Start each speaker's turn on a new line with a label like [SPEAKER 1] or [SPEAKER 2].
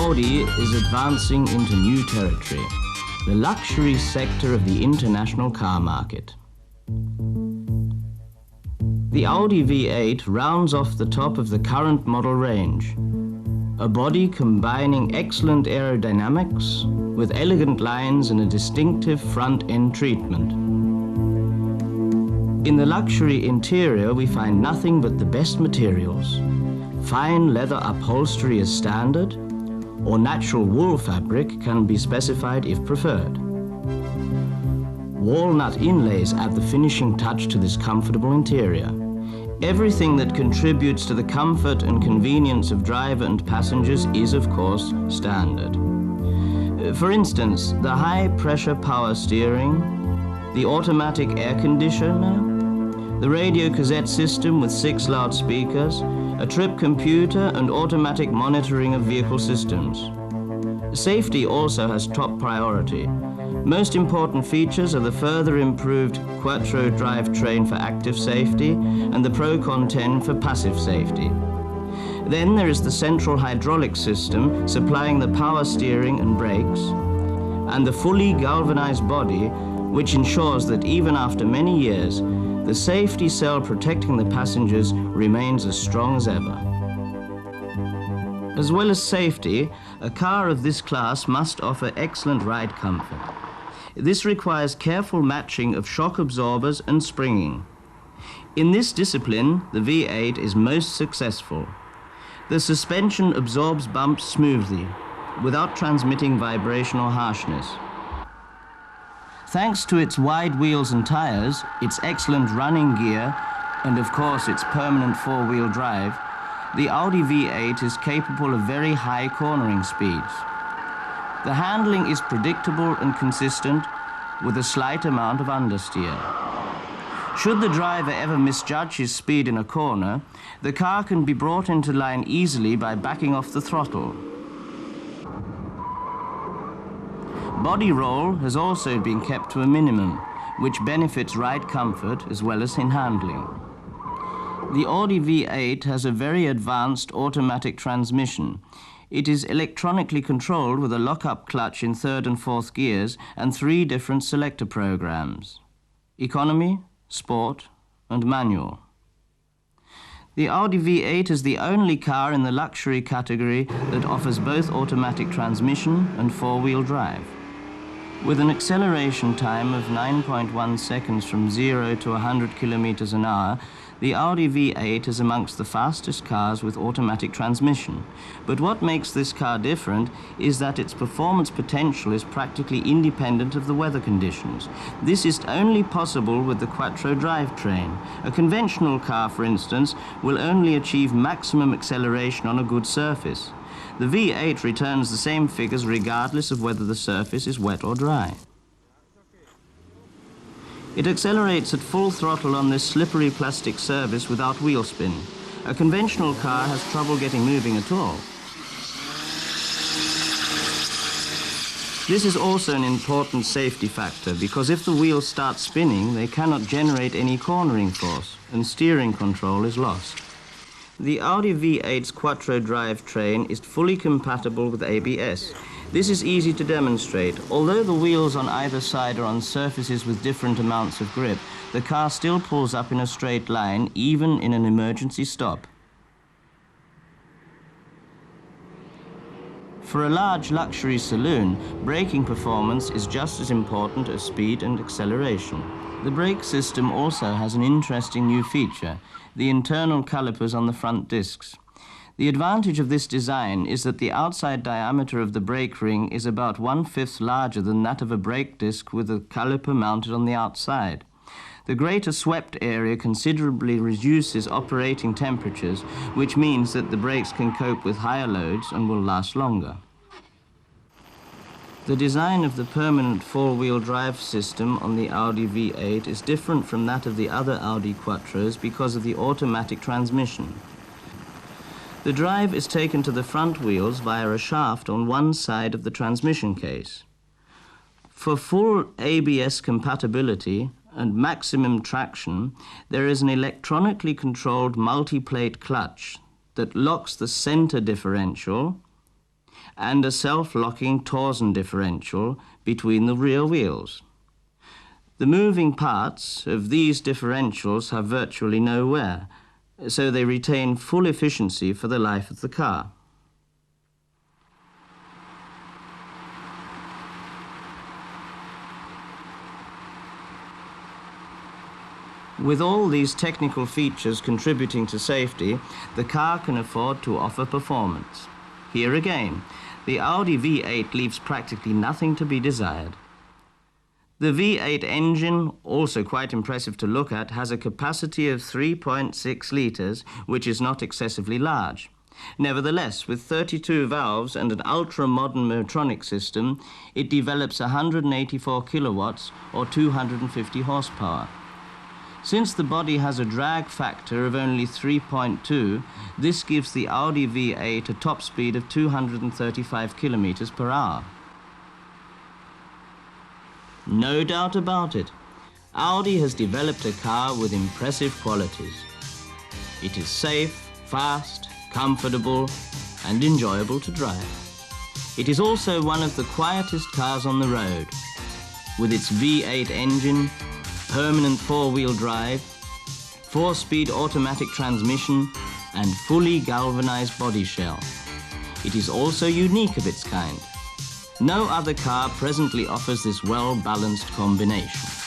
[SPEAKER 1] Audi is advancing into new territory, the luxury sector of the international car market. The Audi V8 rounds off the top of the current model range, a body combining excellent aerodynamics with elegant lines and a distinctive front-end treatment. In the luxury interior, we find nothing but the best materials. Fine leather upholstery is standard, or natural wool fabric can be specified if preferred. Walnut inlays add the finishing touch to this comfortable interior. Everything that contributes to the comfort and convenience of driver and passengers is, of course, standard. For instance, the high-pressure power steering, the automatic air conditioner, the radio cassette system with 6 loudspeakers, a trip computer and automatic monitoring of vehicle systems. Safety also has top priority. Most important features are the further improved Quattro drivetrain for active safety and the Procon 10 for passive safety. Then there is the central hydraulic system supplying the power steering and brakes, and the fully galvanized body, which ensures that even after many years, the safety cell protecting the passengers remains as strong as ever. As well as safety, a car of this class must offer excellent ride comfort. This requires careful matching of shock absorbers and springing. In this discipline, the V8 is most successful. The suspension absorbs bumps smoothly, without transmitting vibrational harshness. Thanks to its wide wheels and tires, its excellent running gear, and of course its permanent 4-wheel drive, the Audi V8 is capable of very high cornering speeds. The handling is predictable and consistent, with a slight amount of understeer. Should the driver ever misjudge his speed in a corner, the car can be brought into line easily by backing off the throttle. Body roll has also been kept to a minimum, which benefits ride comfort as well as in handling. The Audi V8 has a very advanced automatic transmission. It is electronically controlled with a lock-up clutch in 3rd and 4th gears and 3 different selector programs: economy, sport, and manual. The Audi V8 is the only car in the luxury category that offers both automatic transmission and 4-wheel drive. With an acceleration time of 9.1 seconds from 0 to 100 kilometers an hour, the Audi V8 is amongst the fastest cars with automatic transmission. But what makes this car different is that its performance potential is practically independent of the weather conditions. This is only possible with the Quattro drivetrain. A conventional car, for instance, will only achieve maximum acceleration on a good surface. The V8 returns the same figures regardless of whether the surface is wet or dry. It accelerates at full throttle on this slippery plastic surface without wheel spin. A conventional car has trouble getting moving at all. This is also an important safety factor because if the wheels start spinning, they cannot generate any cornering force and steering control is lost. The Audi V8's Quattro drivetrain is fully compatible with ABS. This is easy to demonstrate. Although the wheels on either side are on surfaces with different amounts of grip, the car still pulls up in a straight line, even in an emergency stop. For a large luxury saloon, braking performance is just as important as speed and acceleration. The brake system also has an interesting new feature: the internal calipers on the front discs. The advantage of this design is that the outside diameter of the brake ring is about 1/5 larger than that of a brake disc with a caliper mounted on the outside. The greater swept area considerably reduces operating temperatures, which means that the brakes can cope with higher loads and will last longer. The design of the permanent 4-wheel drive system on the Audi V8 is different from that of the other Audi Quattros because of the automatic transmission. The drive is taken to the front wheels via a shaft on one side of the transmission case. For full ABS compatibility and maximum traction, there is an electronically controlled multi-plate clutch that locks the center differential and a self-locking torsion differential between the rear wheels. The moving parts of these differentials have virtually no wear, so they retain full efficiency for the life of the car. With all these technical features contributing to safety, the car can afford to offer performance. Here again, the Audi V8 leaves practically nothing to be desired. The V8 engine, also quite impressive to look at, has a capacity of 3.6 litres, which is not excessively large. Nevertheless, with 32 valves and an ultra-modern Motronic system, it develops 184 kilowatts or 250 horsepower. Since the body has a drag factor of only 3.2, this gives the Audi V8 a top speed of 235 kilometers per hour. No doubt about it, Audi has developed a car with impressive qualities. It is safe, fast, comfortable, and enjoyable to drive. It is also one of the quietest cars on the road. With its V8 engine, permanent four-wheel drive, 4-speed automatic transmission, and fully galvanized body shell. It is also unique of its kind. No other car presently offers this well-balanced combination.